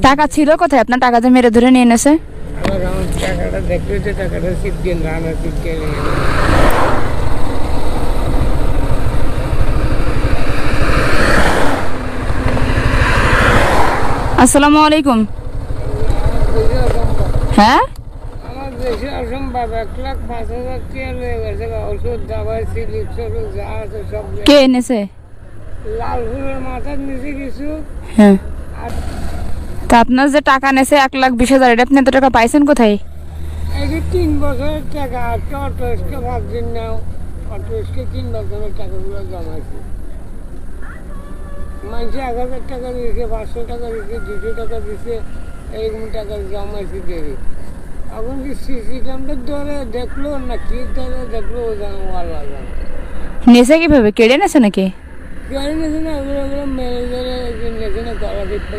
টাকা ছিল কোথায়? আপনার টাকা যে মেরে ধরে নিয়ে এনেছে। আমার টাকাটা দেখতে হচ্ছে, টাকাটা সিট দিন রানা সিট কেনে। আসসালামু আলাইকুম। হ্যাঁ, আমার দেশে অসম্ভব 1,05,000 টাকা লয়ে গেছে, ওষুধ দাবাই সিলিপ সরুক যা আছে সব কে এনেছে? লালপুরের মাথার নিচে কিছু। হ্যাঁ, আর তা আপনার যে টাকা নেছে 1,20,000, এটা আপনি এত টাকা পাইছেন কোথায়? এই যে 3 বছরের টাকা আছে, অটো এসকে 5 দিন নাও, অটো এসকে 3 বছরের টাকাগুলো জমাইছি। মানুষে 1,000 টাকা দিয়েছে, 500 টাকা দিয়েছে, 200 টাকা দিয়েছে, এইরকম টাকা জমাইছি দেরি। এখন কি সিসি ক্যামেরার ধরে দেখলো না কি ধরে দেখলো, ও জানো আল্লাহ জানো। নেছে কিভাবে? কেড়ে নেছে নাকি? গাড়ি নেছে না, ওগুলো মেরে ধরে নেছে না, গলা দিতে